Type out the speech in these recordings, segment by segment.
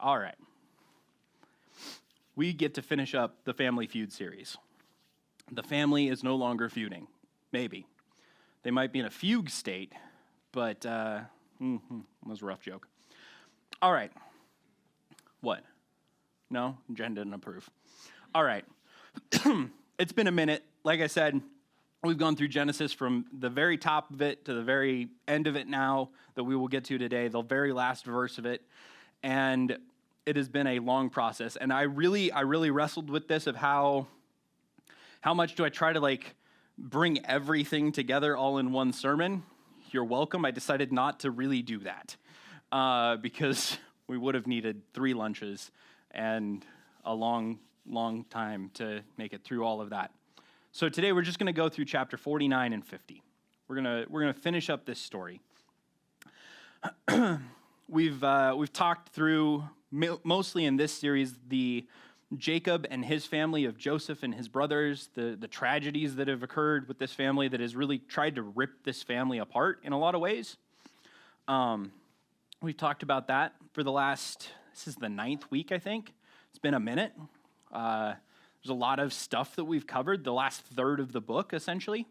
All right. We get to finish up the Family Feud series. The family is no longer feuding. Maybe. They might be in a fugue state, but that was a rough joke. All right. What? No? Jen didn't approve. All right. It's been a minute. Like I said, we've gone through Genesis from the very top of it to the very end of it now that we will get to today, the very last verse of it. And it has been a long process. And I really wrestled with this of how much do I try to bring everything together all in one sermon? You're welcome. I decided not to really do that because we would have needed 3 lunches and a long time to make it through all of that. So today we're just going to go through chapter 49 and 50. We're going to finish up this story. We've talked through mostly in this series the Jacob and his family, of Joseph and his brothers, the tragedies that have occurred with this family that has really tried to rip this family apart in a lot of ways. We've talked about that for this is the 9th week, I think. It's been a minute. There's a lot of stuff that we've covered, the last third of the book, essentially.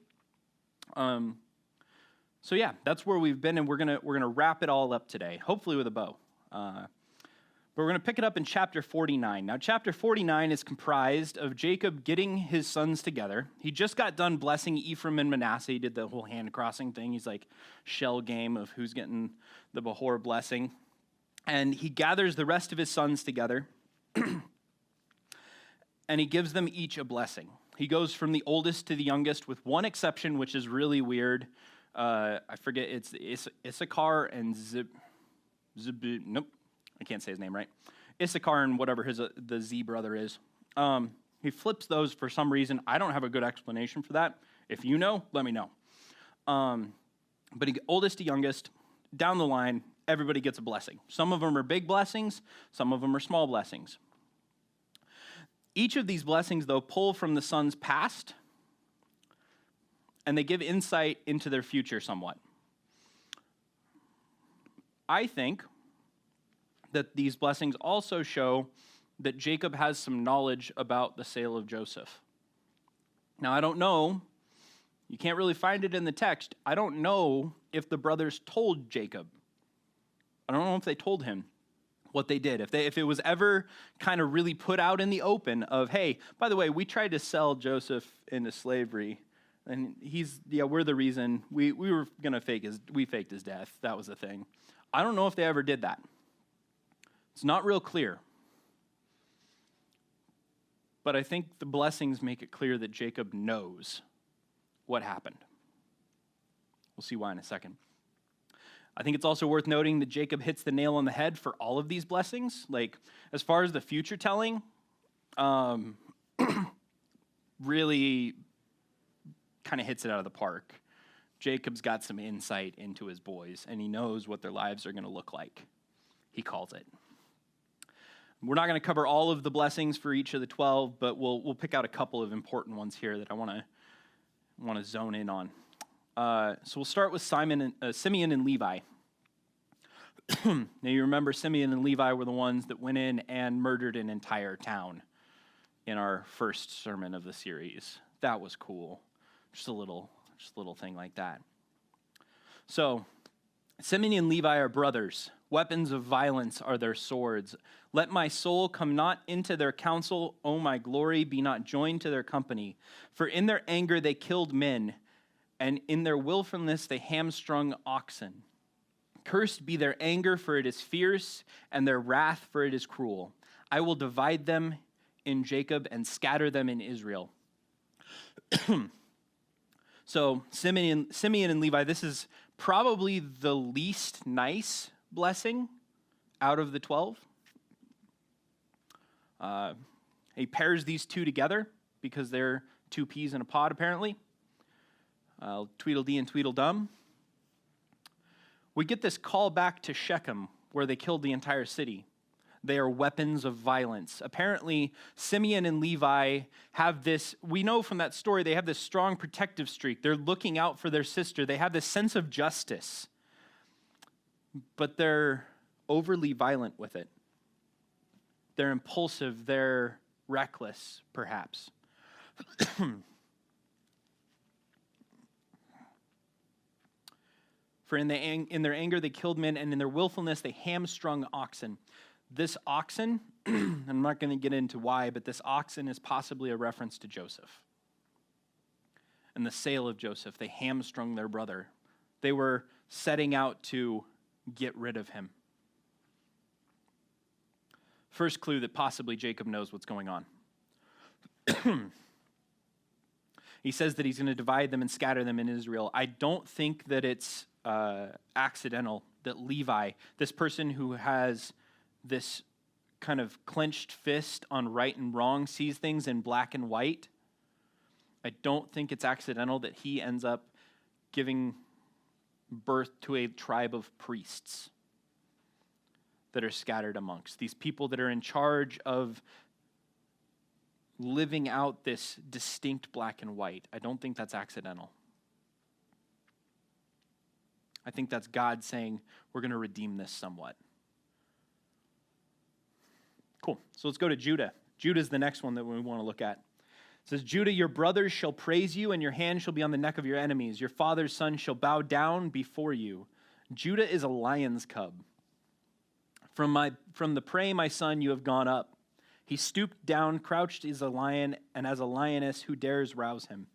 So yeah, that's where we've been, and we're gonna wrap it all up today, hopefully with a bow. But we're going to pick it up in chapter 49. Now, chapter 49 is comprised of Jacob getting his sons together. He just got done blessing Ephraim and Manasseh. He did the whole hand crossing thing. He's like shell game of who's getting the Behor blessing. And he gathers the rest of his sons together, and he gives them each a blessing. He goes from the oldest to the youngest with one exception, which is really weird. I forget, it's Issachar and nope. I can't say his name right. Issachar and whatever the Z brother is. He flips those for some reason. I don't have a good explanation for that. If you know, let me know. But oldest to youngest, down the line, everybody gets a blessing. Some of them are big blessings. Some of them are small blessings. Each of these blessings, though, pull from the son's past, and they give insight into their future somewhat. I think that these blessings also show that Jacob has some knowledge about the sale of Joseph. Now, I don't know. You can't really find it in the text. I don't know if the brothers told Jacob. I don't know if they told him what they did. If it was ever kind of really put out in the open of, hey, by the way, we tried to sell Joseph into slavery, and we're the reason. We were going to faked his death. That was the thing. I don't know if they ever did that. It's not real clear. But I think the blessings make it clear that Jacob knows what happened. We'll see why in a second. I think it's also worth noting that Jacob hits the nail on the head for all of these blessings. As far as the future telling, really kind of hits it out of the park. Jacob's got some insight into his boys, and he knows what their lives are going to look like. He calls it. We're not going to cover all of the blessings for each of the 12, but we'll pick out a couple of important ones here that I want to zone in on. So we'll start with Simeon and Levi. Now you remember Simeon and Levi were the ones that went in and murdered an entire town in our first sermon of the series. That was cool. Just a little thing like that. So Simeon and Levi are brothers. Weapons of violence are their swords. Let my soul come not into their counsel. O my glory, be not joined to their company. For in their anger they killed men, and in their willfulness they hamstrung oxen. Cursed be their anger, for it is fierce, and their wrath, for it is cruel. I will divide them in Jacob and scatter them in Israel. So Simeon and Levi, this is probably the least nice blessing out of the 12. He pairs these two together because they're two peas in a pod, apparently. Tweedledee and Tweedledum. We get this call back to Shechem, where they killed the entire city. They are weapons of violence. Apparently, Simeon and Levi have this, we know from that story, they have this strong protective streak. They're looking out for their sister. They have this sense of justice. But they're overly violent with it. They're impulsive. They're reckless, perhaps. For in their anger they killed men, and in their willfulness they hamstrung oxen. This oxen, I'm not going to get into why, but this oxen is possibly a reference to Joseph. And the sale of Joseph, they hamstrung their brother. They were setting out to get rid of him. First clue that possibly Jacob knows what's going on. He says that he's going to divide them and scatter them in Israel. I don't think that it's accidental that Levi, this person who has this kind of clenched fist on right and wrong, sees things in black and white. I don't think it's accidental that he ends up giving birth to a tribe of priests that are scattered amongst these people that are in charge of living out this distinct black and white. I don't think that's accidental. I think that's God saying, we're going to redeem this somewhat. Cool. So let's go to Judah. Judah is the next one that we want to look at. It says, Judah, your brothers shall praise you, and your hand shall be on the neck of your enemies. Your father's son shall bow down before you. Judah is a lion's cub. From the prey, my son, you have gone up. He stooped down, crouched as a lion, and as a lioness, who dares rouse him?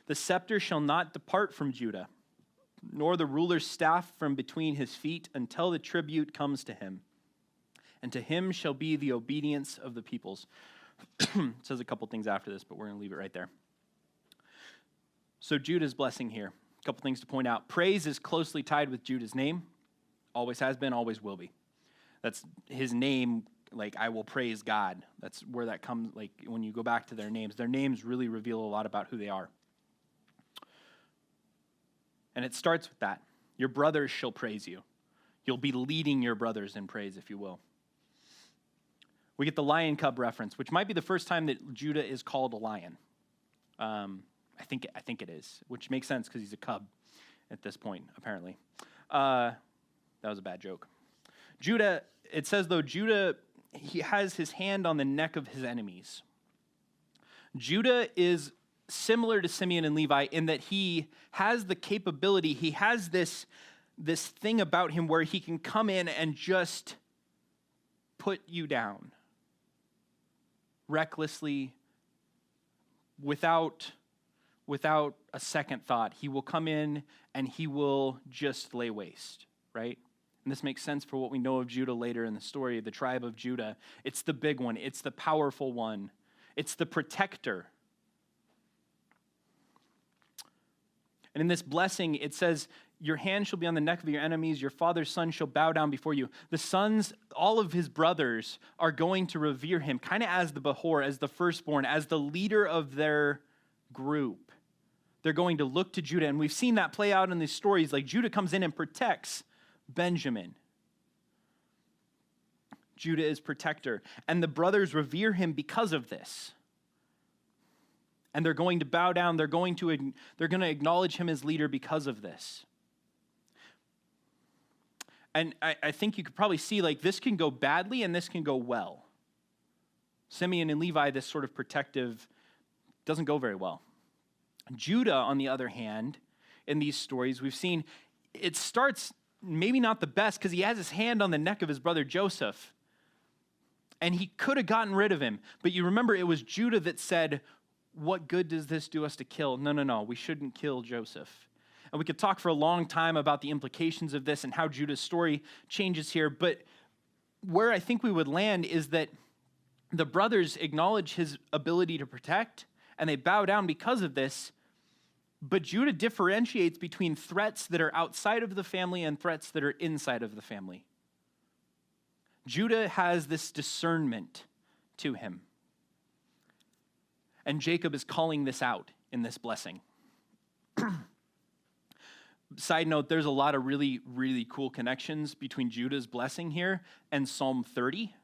The scepter shall not depart from Judah, nor the ruler's staff from between his feet, until the tribute comes to him. And to him shall be the obedience of the peoples. It says a couple things after this, but we're going to leave it right there. So Judah's blessing here. A couple things to point out. Praise is closely tied with Judah's name. Always has been, always will be. That's his name, like, I will praise God. That's where that comes, like, when you go back to their names really reveal a lot about who they are. And it starts with that. Your brothers shall praise you. You'll be leading your brothers in praise, if you will. We get the lion cub reference, which might be the first time that Judah is called a lion. I think it is, which makes sense because he's a cub at this point, apparently. That was a bad joke. Judah, it says, though, Judah, he has his hand on the neck of his enemies. Judah is similar to Simeon and Levi in that he has the capability, he has this thing about him where he can come in and just put you down recklessly, without a second thought. He will come in and he will just lay waste, right? And this makes sense for what we know of Judah later in the story, the tribe of Judah. It's the big one. It's the powerful one. It's the protector. And in this blessing, it says, your hand shall be on the neck of your enemies. Your father's son shall bow down before you. The sons, all of his brothers, are going to revere him, kind of as the Behor, as the firstborn, as the leader of their group. They're going to look to Judah. And we've seen that play out in these stories. Like Judah comes in and protects Benjamin. Judah is protector. And the brothers revere him because of this. And they're going to bow down. They're going to acknowledge him as leader because of this. And I think you could probably see, like, this can go badly and this can go well. Simeon and Levi, this sort of protective, doesn't go very well. Judah, on the other hand, in these stories, we've seen it starts maybe not the best because he has his hand on the neck of his brother Joseph. And he could have gotten rid of him. But you remember it was Judah that said, what good does this do us to kill? No, we shouldn't kill Joseph. And we could talk for a long time about the implications of this and how Judah's story changes here. But where I think we would land is that the brothers acknowledge his ability to protect, and they bow down because of this. But Judah differentiates between threats that are outside of the family and threats that are inside of the family. Judah has this discernment to him. And Jacob is calling this out in this blessing. Side note, there's a lot of really, really cool connections between Judah's blessing here and Psalm 30.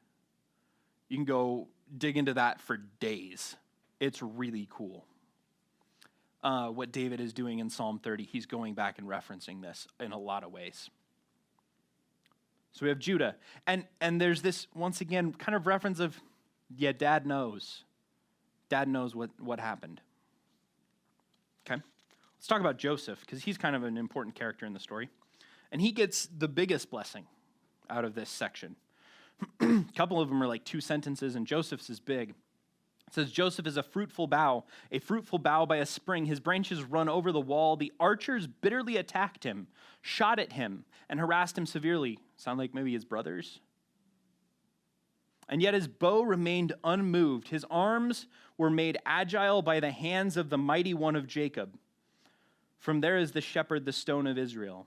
You can go dig into that for days. It's really cool. What David is doing in Psalm 30, he's going back and referencing this in a lot of ways. So we have Judah. And there's this, once again, kind of reference of, yeah, Dad knows. Dad knows what happened. Okay? Let's talk about Joseph, because he's kind of an important character in the story. And he gets the biggest blessing out of this section. A couple of them are like 2 sentences, and Joseph's is big. It says, Joseph is a fruitful bough by a spring. His branches run over the wall. The archers bitterly attacked him, shot at him, and harassed him severely. Sound like maybe his brothers? And yet his bow remained unmoved. His arms were made agile by the hands of the mighty one of Jacob. From there is the shepherd, the stone of Israel.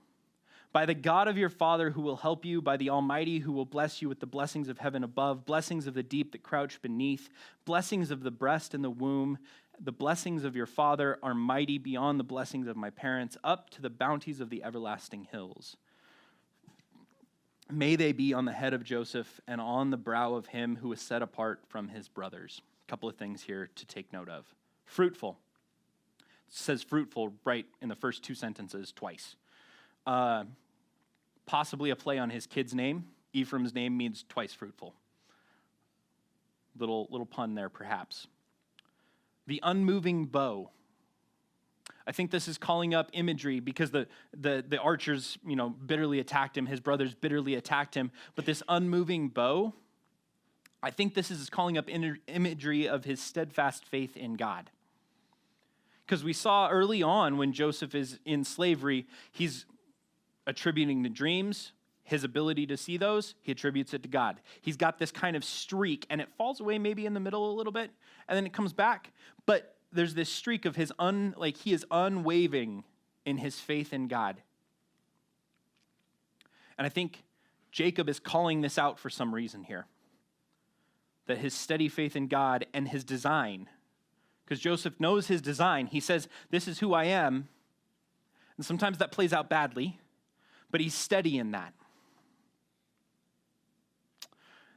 By the God of your father who will help you, by the Almighty who will bless you with the blessings of heaven above, blessings of the deep that crouch beneath, blessings of the breast and the womb, the blessings of your father are mighty beyond the blessings of my parents, up to the bounties of the everlasting hills. May they be on the head of Joseph and on the brow of him who is set apart from his brothers. A couple of things here to take note of. Fruitful. It says fruitful right in the first 2 sentences twice. Possibly a play on his kid's name. Ephraim's name means twice fruitful. Little pun there, perhaps. The unmoving bow. I think this is calling up imagery because the archers, bitterly attacked him. His brothers bitterly attacked him. But this unmoving bow, I think this is calling up imagery of his steadfast faith in God. Because we saw early on when Joseph is in slavery, he's attributing the dreams, his ability to see those, he attributes it to God. He's got this kind of streak, and it falls away maybe in the middle a little bit, and then it comes back. But there's this streak of his he is unwavering in his faith in God. And I think Jacob is calling this out for some reason here. That his steady faith in God and his design, because Joseph knows his design. He says, this is who I am. And sometimes that plays out badly, but he's steady in that.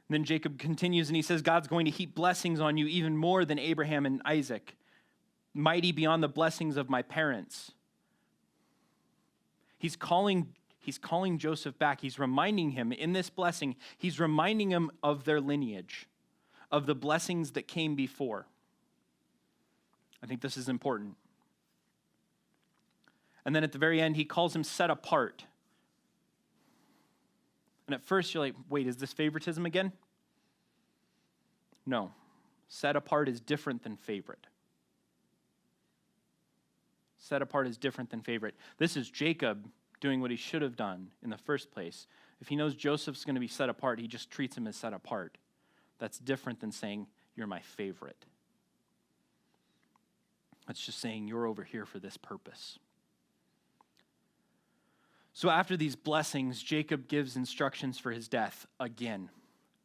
And then Jacob continues and he says, God's going to heap blessings on you even more than Abraham and Isaac, mighty beyond the blessings of my parents. He's calling Joseph back. He's reminding him in this blessing, he's reminding him of their lineage, of the blessings that came before. I think this is important. And then at the very end, he calls him set apart. And at first you're like, wait, is this favoritism again? No. Set apart is different than favorite. Set apart is different than favorite. This is Jacob doing what he should have done in the first place. If he knows Joseph's going to be set apart, he just treats him as set apart. That's different than saying, you're my favorite. That's just saying, you're over here for this purpose. So after these blessings, Jacob gives instructions for his death again,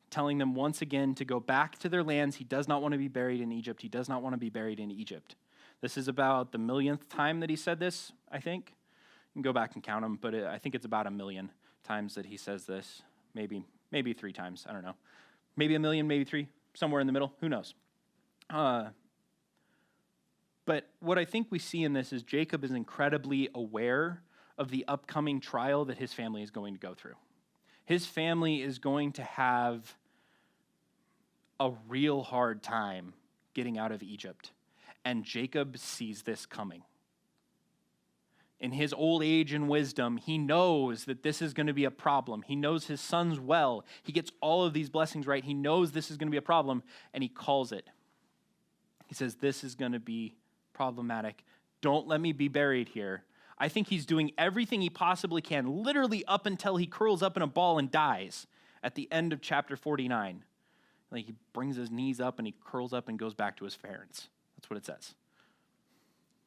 telling them once again to go back to their lands. He does not want to be buried in Egypt. He does not want to be buried in Egypt. This is about the millionth time that he said this, I think. You can go back and count them, but I think it's about 1 million times that he says this. Maybe 3 times. I don't know. Maybe 1 million, maybe 3, somewhere in the middle. Who knows? But what I think we see in this is Jacob is incredibly aware of the upcoming trial that his family is going to go through. His family is going to have a real hard time getting out of Egypt. And Jacob sees this coming. In his old age and wisdom, he knows that this is going to be a problem. He knows his sons well. He gets all of these blessings right. He knows this is going to be a problem, and he calls it. He says, this is going to be problematic. Don't let me be buried here. I think he's doing everything he possibly can, literally up until he curls up in a ball and dies at the end of chapter 49. Like he brings his knees up and he curls up and goes back to his parents. That's what it says.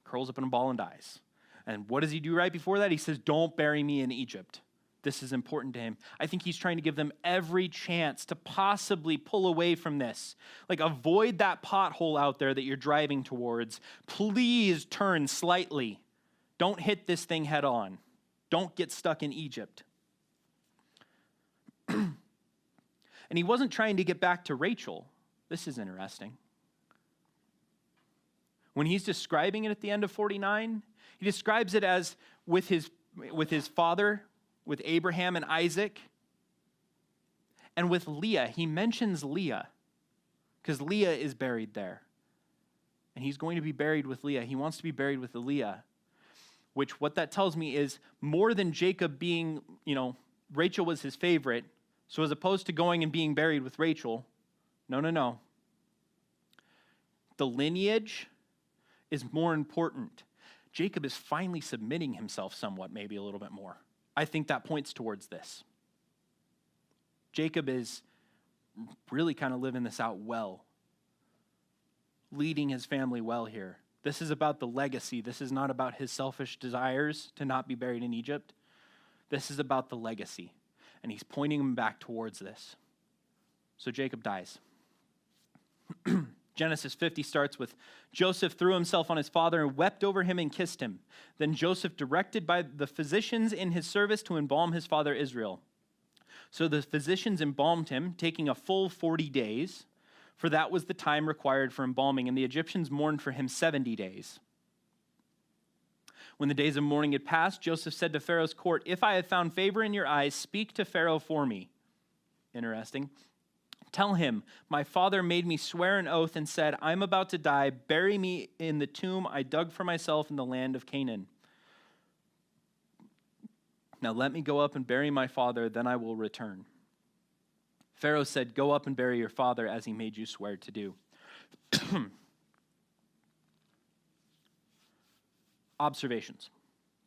Curls up in a ball and dies. And what does he do right before that? He says, don't bury me in Egypt. This is important to him. I think he's trying to give them every chance to possibly pull away from this. Like avoid that pothole out there that you're driving towards. Please turn slightly. Don't hit this thing head on. Don't get stuck in Egypt. And he wasn't trying to get back to Rachel. This is interesting. When he's describing it at the end of 49, he describes it as with his father, with Abraham and Isaac. And with Leah, he mentions Leah because Leah is buried there. And he's going to be buried with Leah. He wants to be buried with Leah, which what that tells me is more than Jacob being, Rachel was his favorite. So as opposed to going and being buried with Rachel, no. The lineage is more important. Jacob is finally submitting himself somewhat, maybe a little bit more. I think that points towards this. Jacob is really kind of living this out well, leading his family well here. This is about the legacy. This is not about his selfish desires to not be buried in Egypt. This is about the legacy, and he's pointing him back towards this. So Jacob dies. Genesis 50 starts with, Joseph threw himself on his father and wept over him and kissed him. Then Joseph directed by the physicians in his service to embalm his father Israel. So the physicians embalmed him, taking a full 40 days, for that was the time required for embalming, and the Egyptians mourned for him 70 days. When the days of mourning had passed, Joseph said to Pharaoh's court, "If I have found favor in your eyes, speak to Pharaoh for me." Interesting. Tell him, my father made me swear an oath and said, I'm about to die. Bury me in the tomb I dug for myself in the land of Canaan. Now let me go up and bury my father, then I will return. Pharaoh said, go up and bury your father as he made you swear to do. Observations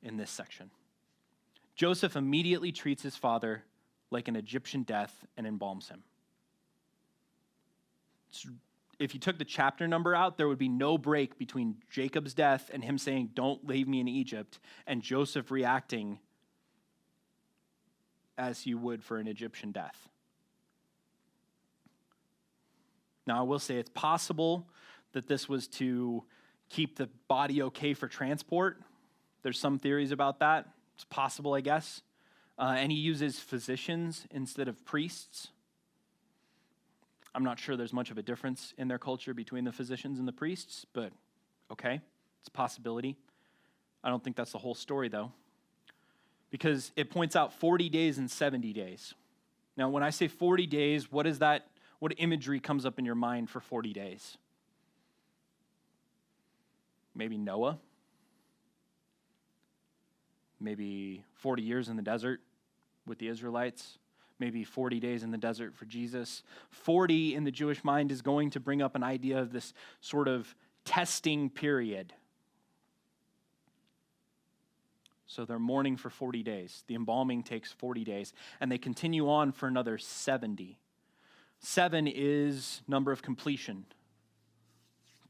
in this section. Joseph immediately treats his father like an Egyptian death and embalms him. If you took the chapter number out, there would be no break between Jacob's death and him saying, don't leave me in Egypt, and Joseph reacting as he would for an Egyptian death. Now, I will say it's possible that this was to keep the body okay for transport. There's some theories about that. It's possible, I guess. And he uses physicians instead of priests. I'm not sure there's much of a difference in their culture between the physicians and the priests, but okay, it's a possibility. I don't think that's the whole story, though, because it points out 40 days and 70 days. Now, when I say 40 days, what imagery comes up in your mind for 40 days? Maybe Noah? Maybe 40 years in the desert with the Israelites? Maybe 40 days in the desert for Jesus. 40 in the Jewish mind is going to bring up an idea of this sort of testing period. So they're mourning for 40 days. The embalming takes 40 days, and they continue on for another 70. 7 is number of completion.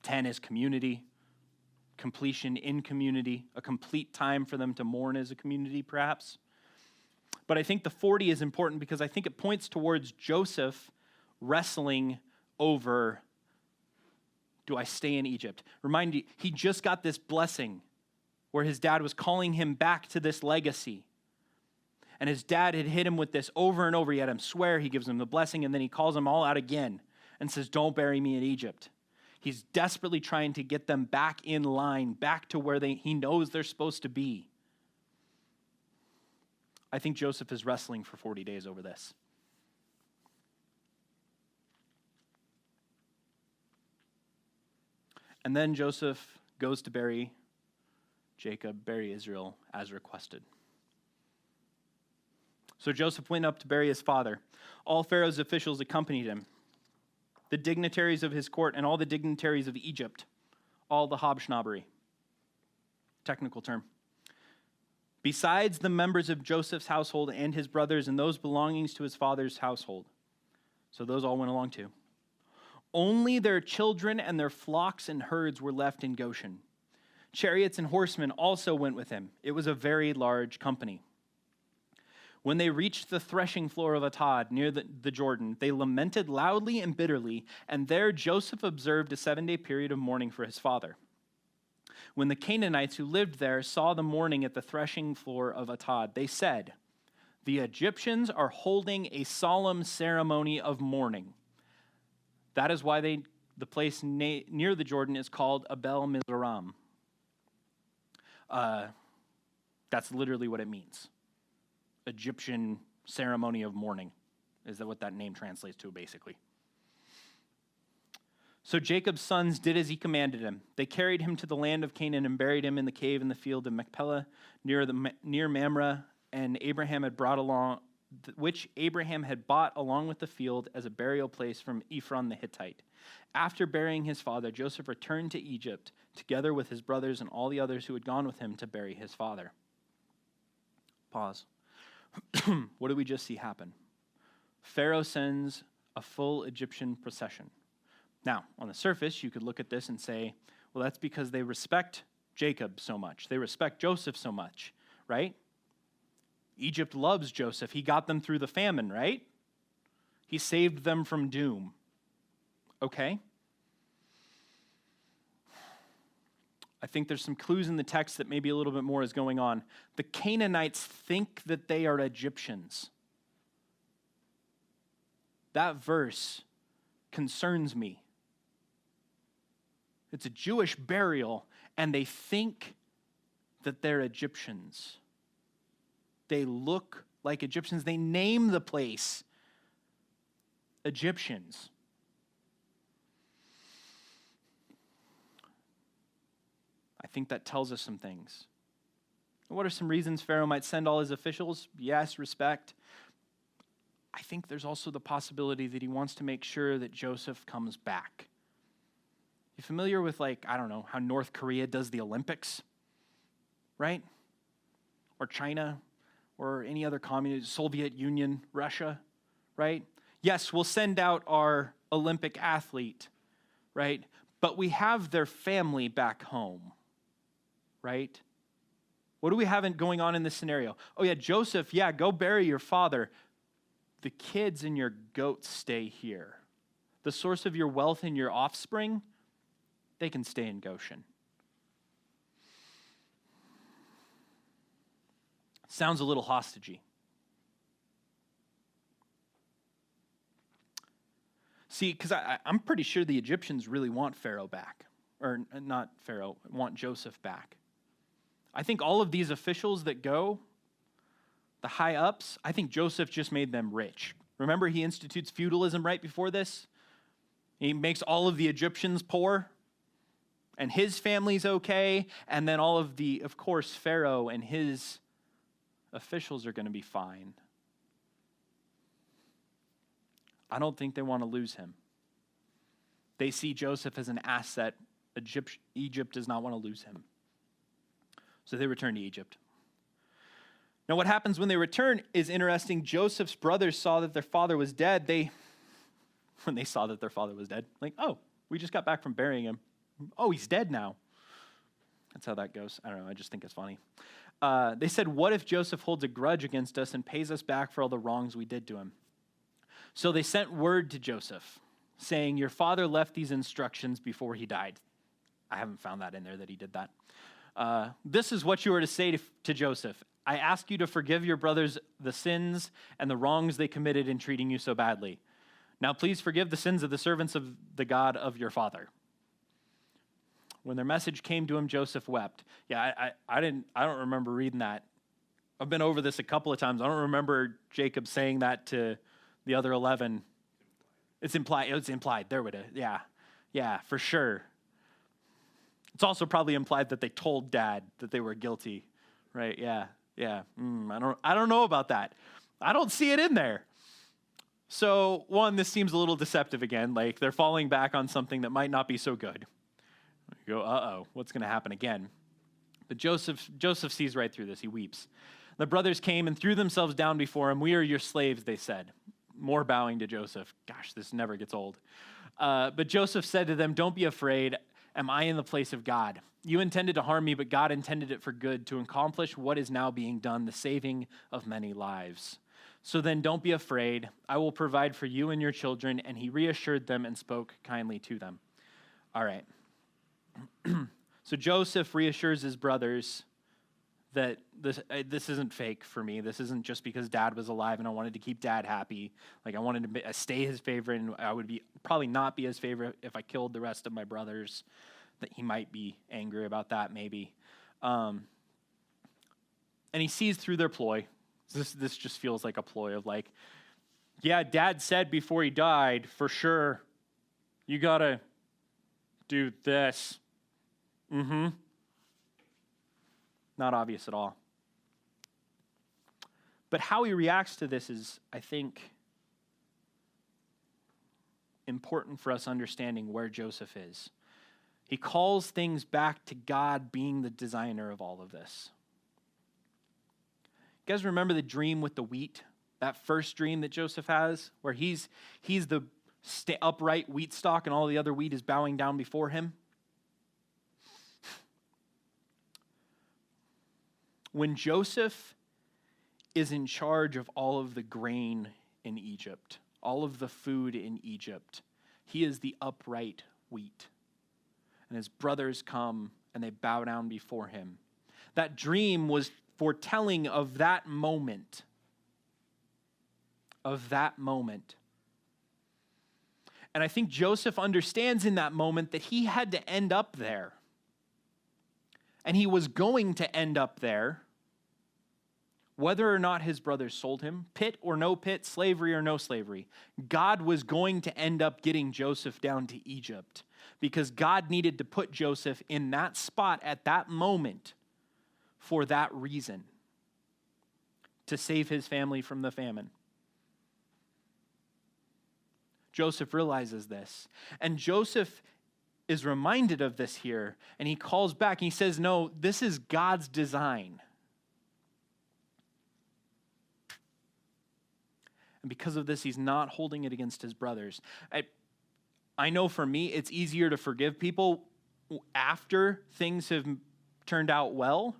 10 is community. Completion in community. A complete time for them to mourn as a community, perhaps. But I think the 40 is important because I think it points towards Joseph wrestling over, do I stay in Egypt? Remind you, he just got this blessing where his dad was calling him back to this legacy. And his dad had hit him with this over and over. He had him swear, he gives him the blessing, and then he calls them all out again and says, don't bury me in Egypt. He's desperately trying to get them back in line, back to where he knows they're supposed to be. I think Joseph is wrestling for 40 days over this. And then Joseph goes to bury Israel as requested. So Joseph went up to bury his father. All Pharaoh's officials accompanied him, the dignitaries of his court and all the dignitaries of Egypt, all the hobsnobbery, technical term. Besides the members of Joseph's household and his brothers and those belongings to his father's household. So those all went along too. Only their children and their flocks and herds were left in Goshen. Chariots and horsemen also went with him. It was a very large company. When they reached the threshing floor of Atad near the Jordan, they lamented loudly and bitterly, and there Joseph observed a 7-day period of mourning for his father. When the Canaanites who lived there saw the mourning at the threshing floor of Atad, they said, the Egyptians are holding a solemn ceremony of mourning. That is why the place near the Jordan is called Abel Mizraim. That's literally what it means. Egyptian ceremony of mourning. is that what that name translates to, basically. So Jacob's sons did as he commanded him. They carried him to the land of Canaan and buried him in the cave in the field of Machpelah near Mamre, and Abraham had brought along, which Abraham had bought along with the field as a burial place from Ephron the Hittite. After burying his father, Joseph returned to Egypt together with his brothers and all the others who had gone with him to bury his father. Pause. What did we just see happen? Pharaoh sends a full Egyptian procession. Now, on the surface, you could look at this and say, well, that's because they respect Jacob so much. They respect Joseph so much, right? Egypt loves Joseph. He got them through the famine, right? He saved them from doom. Okay? I think there's some clues in the text that maybe a little bit more is going on. The Canaanites think that they are Egyptians. That verse concerns me. It's a Jewish burial, and they think that they're Egyptians. They look like Egyptians. They name the place Egyptians. I think that tells us some things. What are some reasons Pharaoh might send all his officials? Yes, respect. I think there's also the possibility that he wants to make sure that Joseph comes back. You familiar with, how North Korea does the Olympics, right? Or China, or any other communist, Soviet Union, Russia, right? Yes, we'll send out our Olympic athlete, right? But we have their family back home, right? What do we have going on in this scenario? Oh yeah, Joseph, go bury your father. The kids and your goats stay here. The source of your wealth and your offspring, they can stay in Goshen. Sounds a little hostagey. See, because I'm pretty sure the Egyptians really want Pharaoh back. Or not Pharaoh, want Joseph back. I think all of these officials that go, the high ups, I think Joseph just made them rich. Remember, he institutes feudalism right before this? He makes all of the Egyptians poor. And his family's okay. And then of course, Pharaoh and his officials are going to be fine. I don't think they want to lose him. They see Joseph as an asset. Egypt does not want to lose him. So they return to Egypt. Now what happens when they return is interesting. Joseph's brothers saw that their father was dead. When they saw that their father was dead, we just got back from burying him. Oh, he's dead now. That's how that goes. I don't know. I just think it's funny. They said, what if Joseph holds a grudge against us and pays us back for all the wrongs we did to him? So they sent word to Joseph saying, your father left these instructions before he died. I haven't found that in there that he did that. This is what you are to say to Joseph. I ask you to forgive your brothers the sins and the wrongs they committed in treating you so badly. Now please forgive the sins of the servants of the God of your father. When their message came to him, Joseph wept. Yeah, I don't remember reading that. I've been over this a couple of times. I don't remember Jacob saying that to the other 11. It's implied. It's implied. There we go. Yeah, for sure. It's also probably implied that they told Dad that they were guilty, right? Yeah. I don't know about that. I don't see it in there. So one, this seems a little deceptive again. Like they're falling back on something that might not be so good. You go, what's going to happen again? But Joseph sees right through this. He weeps. The brothers came and threw themselves down before him. We are your slaves, they said. More bowing to Joseph. Gosh, this never gets old. But Joseph said to them, don't be afraid. Am I in the place of God? You intended to harm me, but God intended it for good, to accomplish what is now being done, the saving of many lives. So then don't be afraid. I will provide for you and your children. And he reassured them and spoke kindly to them. All right. So Joseph reassures his brothers that this isn't fake for me. This isn't just because Dad was alive and I wanted to keep Dad happy. Like I wanted to stay his favorite, and I would probably not be his favorite if I killed the rest of my brothers. That he might be angry about that, maybe. And he sees through their ploy. This just feels like a ploy of like, Yeah, Dad said before he died, for sure, you got to do this. Not obvious at all. But how he reacts to this is, I think, important for us understanding where Joseph is. He calls things back to God being the designer of all of this. You guys remember the dream with the wheat? That first dream that Joseph has, where he's the upright wheat stalk and all the other wheat is bowing down before him? When Joseph is in charge of all of the grain in Egypt, all of the food in Egypt, he is the upright wheat. And his brothers come and they bow down before him. That dream was foretelling of that moment. Of that moment. And I think Joseph understands in that moment that he had to end up there. And he was going to end up there, whether or not his brothers sold him, pit or no pit, slavery or no slavery. God was going to end up getting Joseph down to Egypt because God needed to put Joseph in that spot at that moment for that reason, to save his family from the famine. Joseph realizes this, and Joseph is reminded of this here, and he calls back and he says, no, this is God's design. And because of this, he's not holding it against his brothers. I know for me, it's easier to forgive people after things have turned out well,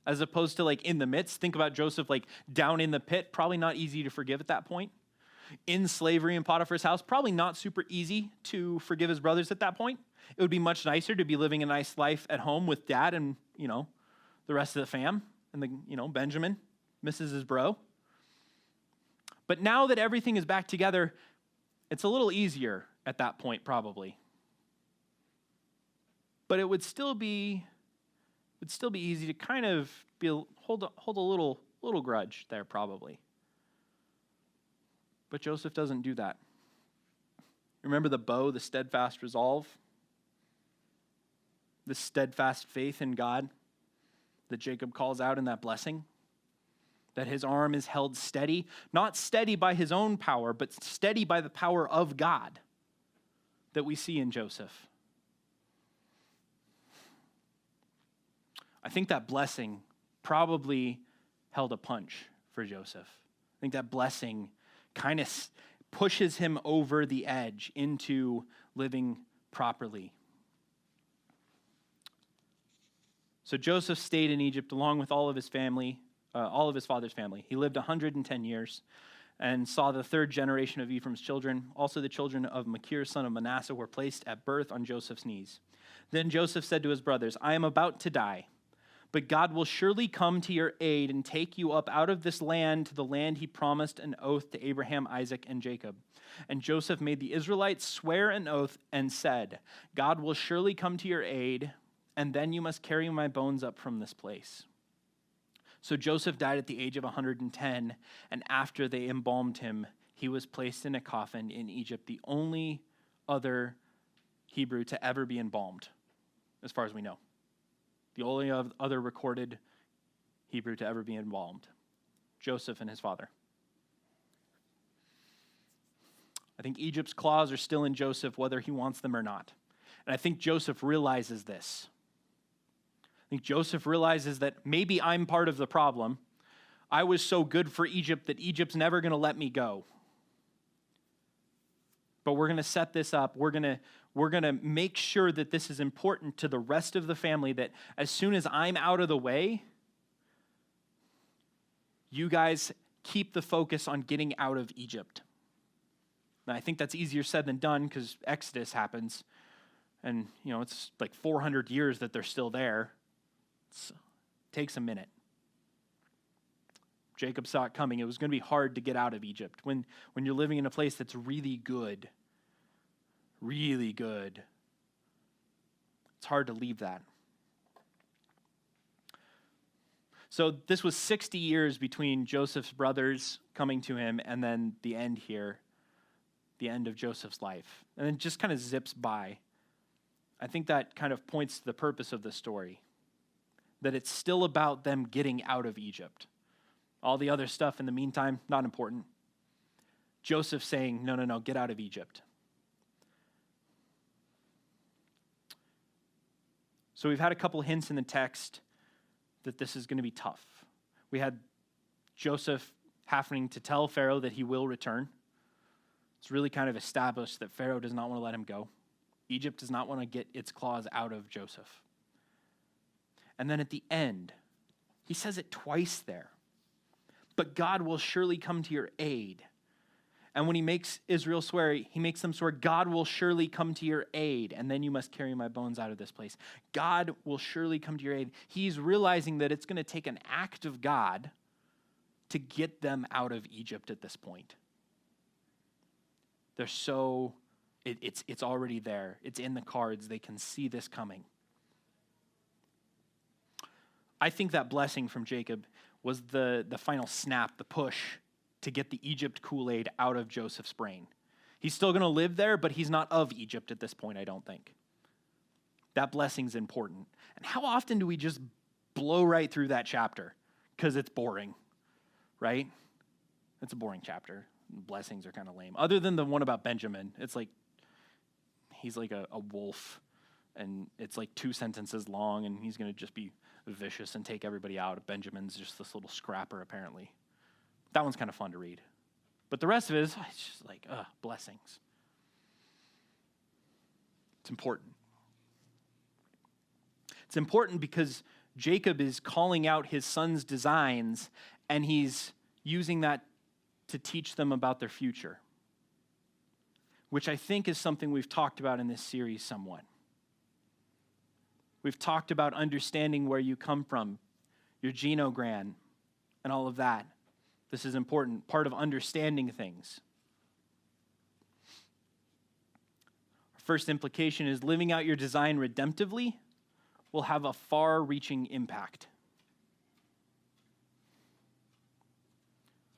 as opposed to like in the midst. Think about Joseph like down in the pit, probably not easy to forgive at that point. In slavery in Potiphar's house, probably not super easy to forgive his brothers at that point. It would be much nicer to be living a nice life at home with dad and, the rest of the fam and Benjamin misses his bro. But now that everything is back together, it's a little easier at that point, probably. But it would still be easy to kind of hold a little grudge there, probably. But Joseph doesn't do that. Remember the bow, the steadfast resolve, the steadfast faith in God that Jacob calls out in that blessing? That his arm is held steady, not steady by his own power, but steady by the power of God that we see in Joseph. I think that blessing probably held a punch for Joseph. I think that blessing kind of pushes him over the edge into living properly. So Joseph stayed in Egypt along with all of his family, all of his father's family. He lived 110 years and saw the third generation of Ephraim's children. Also the children of Machir, son of Manasseh, were placed at birth on Joseph's knees. Then Joseph said to his brothers, I am about to die, but God will surely come to your aid and take you up out of this land to the land he promised an oath to Abraham, Isaac, and Jacob. And Joseph made the Israelites swear an oath and said, God will surely come to your aid, and then you must carry my bones up from this place. So Joseph died at the age of 110, and after they embalmed him, he was placed in a coffin in Egypt, the only other Hebrew to ever be embalmed, as far as we know. The only other recorded Hebrew to ever be embalmed. Joseph and his father. I think Egypt's claws are still in Joseph, whether he wants them or not. And I think Joseph realizes this. I think Joseph realizes that maybe I'm part of the problem. I was so good for Egypt that Egypt's never going to let me go. But we're going to set this up. We're going to make sure that this is important to the rest of the family, that as soon as I'm out of the way, you guys keep the focus on getting out of Egypt. And I think that's easier said than done because Exodus happens. And, it's like 400 years that they're still there. It takes a minute. Jacob saw it coming. It was going to be hard to get out of Egypt. When you're living in a place that's really good, it's hard to leave that. So this was 60 years between Joseph's brothers coming to him and then the end here, the end of Joseph's life. And it just kind of zips by. I think that kind of points to the purpose of the story, that it's still about them getting out of Egypt. All the other stuff in the meantime, not important. Joseph saying, no, get out of Egypt. So we've had a couple hints in the text that this is going to be tough. We had Joseph having to tell Pharaoh that he will return. It's really kind of established that Pharaoh does not want to let him go. Egypt does not want to get its claws out of Joseph. And then at the end, he says it twice there. But God will surely come to your aid. And when he makes Israel swear, he makes them swear, God will surely come to your aid, and then you must carry my bones out of this place. God will surely come to your aid. He's realizing that it's going to take an act of God to get them out of Egypt at this point. They're so, it's already there. It's in the cards. They can see this coming. I think that blessing from Jacob was the final snap, the push to get the Egypt Kool-Aid out of Joseph's brain. He's still going to live there, but he's not of Egypt at this point, I don't think. That blessing's important. And how often do we just blow right through that chapter? Because it's boring, right? It's a boring chapter. Blessings are kind of lame. Other than the one about Benjamin, it's like, he's like a wolf, and it's like 2 sentences long, and he's going to just be vicious and take everybody out. Benjamin's just this little scrapper, apparently. That one's kind of fun to read. But the rest of it is, it's just like, blessings. It's important. It's important because Jacob is calling out his son's designs, and he's using that to teach them about their future, which I think is something we've talked about in this series somewhat. We've talked about understanding where you come from, your genogram, and all of that. This is important, part of understanding things. Our first implication is living out your design redemptively will have a far-reaching impact.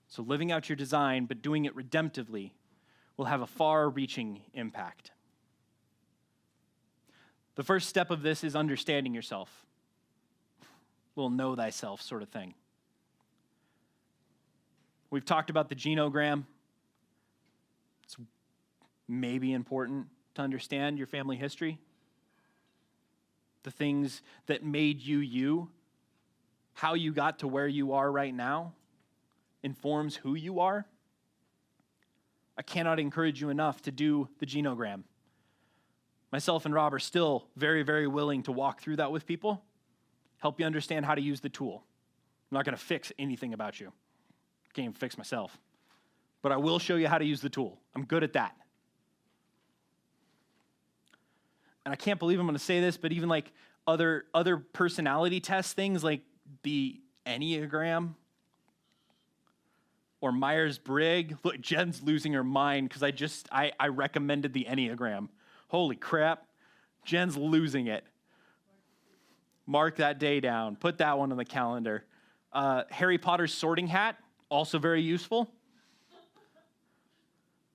So living out your design, but doing it redemptively, will have a far-reaching impact. The first step of this is understanding yourself. Little know thyself sort of thing. We've talked about the genogram. It's maybe important to understand your family history. The things that made you you, how you got to where you are right now, informs who you are. I cannot encourage you enough to do the genogram. Myself and Rob are still very, very willing to walk through that with people, help you understand how to use the tool. I'm not going to fix anything about you. Can't even fix myself. But I will show you how to use the tool. I'm good at that. And I can't believe I'm going to say this, but even like other personality test things like the Enneagram or Myers-Briggs. Look, Jen's losing her mind because I recommended the Enneagram. Holy crap. Jen's losing it. Mark that day down. Put that one on the calendar. Harry Potter's sorting hat. Also very useful.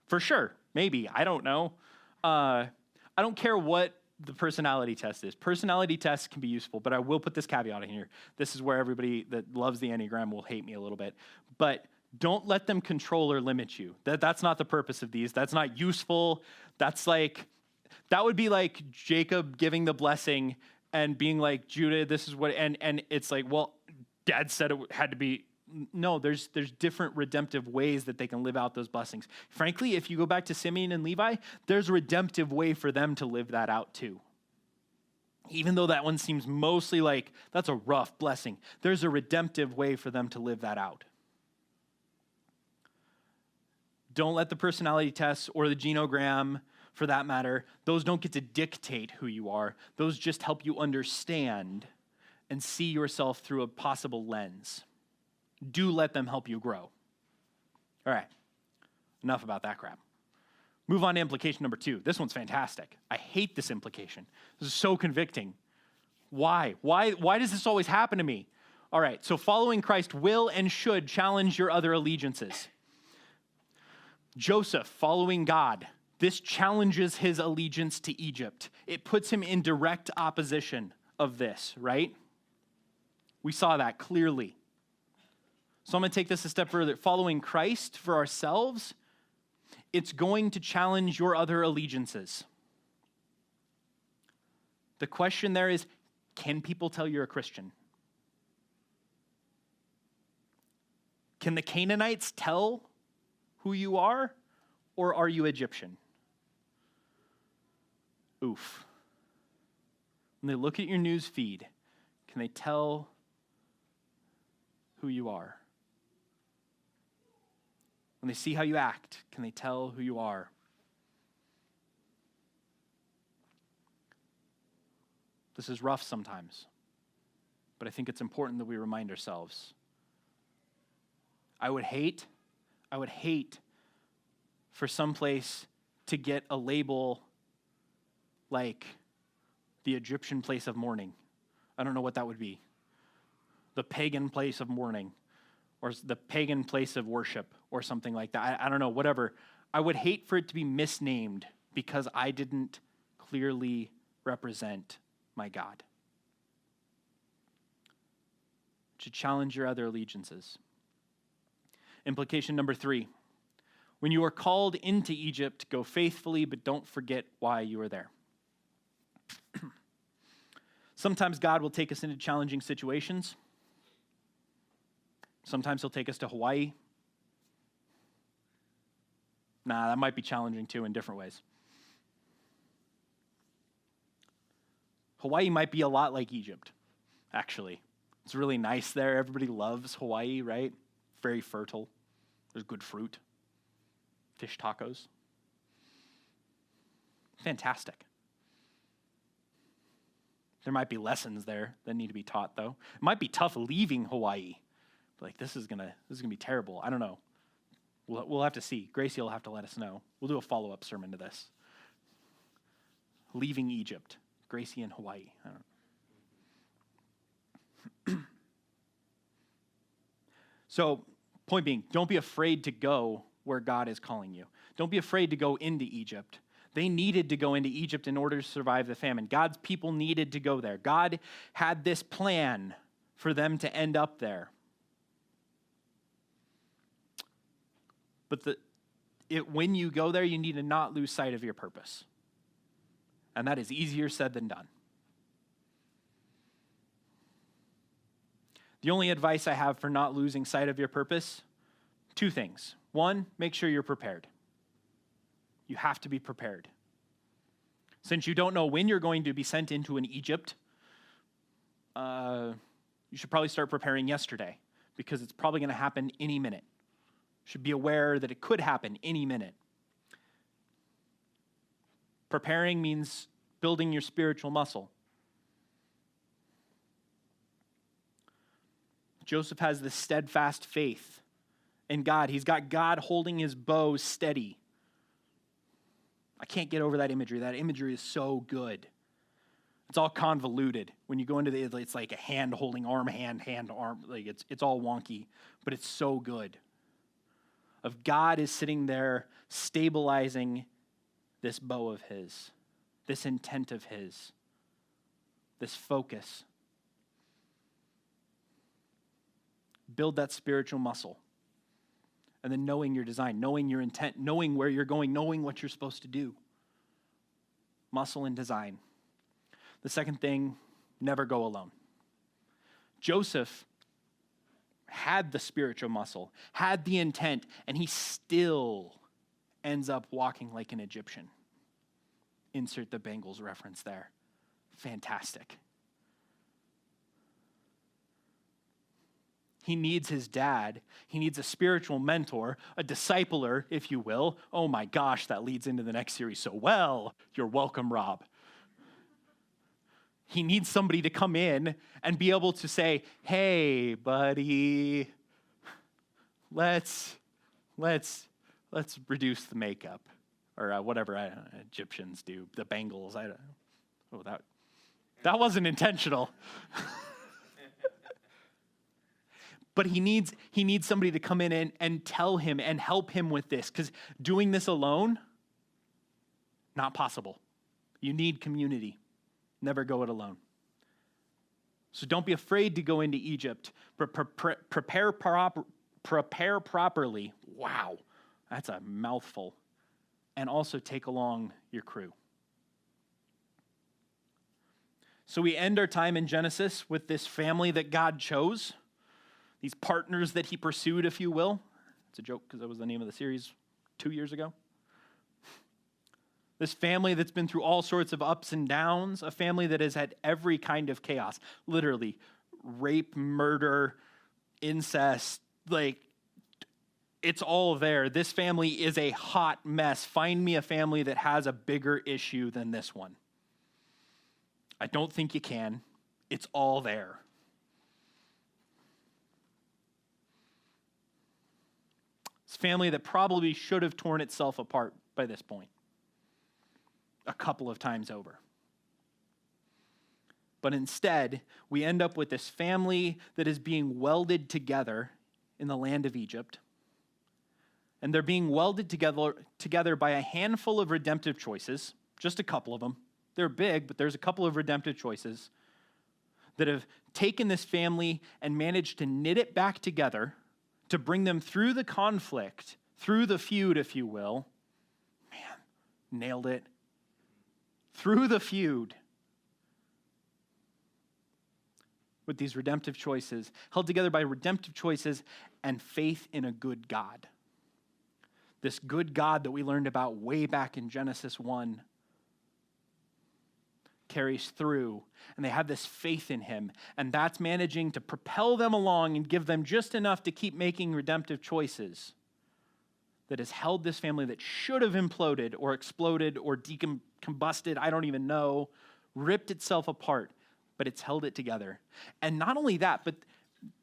For sure. Maybe. I don't know. I don't care what the personality test is. Personality tests can be useful, but I will put this caveat in here. This is where everybody that loves the Enneagram will hate me a little bit. But don't let them control or limit you. That's not the purpose of these. That's not useful. That would be like Jacob giving the blessing and being like, Judah, this is what, and it's like, well, Dad said it had to be. No, there's different redemptive ways that they can live out those blessings. Frankly, if you go back to Simeon and Levi, there's a redemptive way for them to live that out too. Even though that one seems mostly like, that's a rough blessing, there's a redemptive way for them to live that out. Don't let the personality tests or the genogram, for that matter, those don't get to dictate who you are. Those just help you understand and see yourself through a possible lens. Do let them help you grow. All right, enough about that crap. Move on to implication number 2. This one's fantastic. I hate this implication. This is so convicting. Why? Why does this always happen to me? All right, so following Christ will and should challenge your other allegiances. Joseph, following God, this challenges his allegiance to Egypt. It puts him in direct opposition of this, right? We saw that clearly. So I'm going to take this a step further. Following Christ for ourselves, it's going to challenge your other allegiances. The question there is, can people tell you're a Christian? Can the Canaanites tell who you are, or are you Egyptian? Oof. When they look at your news feed, can they tell who you are? When they see how you act, can they tell who you are? This is rough sometimes, but I think it's important that we remind ourselves. I would hate for someplace to get a label like the Egyptian place of mourning. I don't know what that would be. The pagan place of mourning, or the pagan place of worship, or something like that. I don't know, whatever. I would hate for it to be misnamed because I didn't clearly represent my God. To challenge your other allegiances. Implication number 3. When you are called into Egypt, go faithfully, but don't forget why you are there. Sometimes God will take us into challenging situations. Sometimes he'll take us to Hawaii. That might be challenging too in different ways. Hawaii might be a lot like Egypt, actually. It's really nice there. Everybody loves Hawaii, right? Very fertile. There's good fruit. Fish tacos. Fantastic. There might be lessons there that need to be taught, though. It might be tough leaving Hawaii. Like, this is gonna be terrible. I don't know. We'll have to see. Gracie will have to let us know. We'll do a follow-up sermon to this. Leaving Egypt. Gracie in Hawaii. I don't know. So, point being, don't be afraid to go where God is calling you. Don't be afraid to go into Egypt. They needed to go into Egypt in order to survive the famine. God's people needed to go there. God had this plan for them to end up there. But when you go there, you need to not lose sight of your purpose. And that is easier said than done. The only advice I have for not losing sight of your purpose, 2 things. 1, make sure you're prepared. You have to be prepared. Since you don't know when you're going to be sent into an Egypt, you should probably start preparing yesterday, because it's probably going to happen any minute. You should be aware that it could happen any minute. Preparing means building your spiritual muscle. Joseph has this steadfast faith in God. He's got God holding his bow steady. I can't get over that imagery. That imagery is so good. It's all convoluted. When you go into it's like a hand holding arm, hand, arm. Like it's all wonky, but it's so good. Of God is sitting there stabilizing this bow of his, this intent of his, this focus. Build that spiritual muscle. And then knowing your design, knowing your intent, knowing where you're going, knowing what you're supposed to do. Muscle and design. The second thing, never go alone. Joseph had the spiritual muscle, had the intent, and he still ends up walking like an Egyptian. Insert the Bengals reference there. Fantastic. He needs his dad. He needs a spiritual mentor, a discipler, if you will. Oh my gosh, that leads into the next series so well. You're welcome, Rob. He needs somebody to come in and be able to say, hey, buddy, let's reduce the makeup. Or whatever Egyptians do, the bangles. That wasn't intentional. But he needs somebody to come in and tell him and help him with this, because doing this alone, not possible. You need community. Never go it alone. So don't be afraid to go into Egypt. Prepare properly. Wow, that's a mouthful. And also take along your crew. So we end our time in Genesis with this family that God chose, these partners that he pursued, if you will. It's a joke because that was the name of the series 2 years ago. This family that's been through all sorts of ups and downs, a family that has had every kind of chaos, literally rape, murder, incest, like it's all there. This family is a hot mess. Find me a family that has a bigger issue than this one. I don't think you can. It's all there. It's a family that probably should have torn itself apart by this point a couple of times over. But instead, we end up with this family that is being welded together in the land of Egypt. And they're being welded together by a handful of redemptive choices, just a couple of them. They're big, but there's a couple of redemptive choices that have taken this family and managed to knit it back together to bring them through the conflict, through the feud, if you will. Man, nailed it. Through the feud. With these redemptive choices, held together by redemptive choices and faith in a good God. This good God that we learned about way back in Genesis 1 carries through, and they have this faith in him, and that's managing to propel them along and give them just enough to keep making redemptive choices that has held this family that should have imploded or exploded or combusted, I don't even know, ripped itself apart, but it's held it together. And not only that, but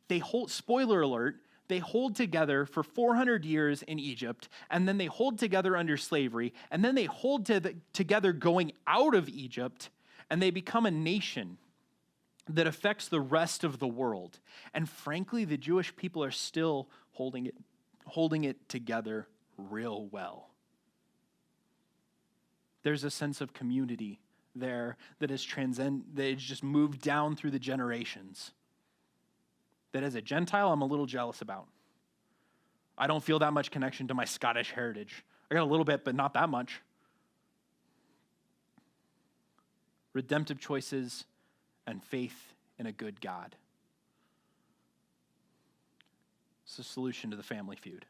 they hold, spoiler alert, they hold together for 400 years in Egypt, and then they hold together under slavery, and then they hold together going out of Egypt, and they become a nation that affects the rest of the world. And frankly, the Jewish people are still holding it together real well. There's a sense of community there that is just moved down through the generations. That as a Gentile, I'm a little jealous about. I don't feel that much connection to my Scottish heritage. I got a little bit, but not that much. Redemptive choices and faith in a good God. It's the solution to the family feud.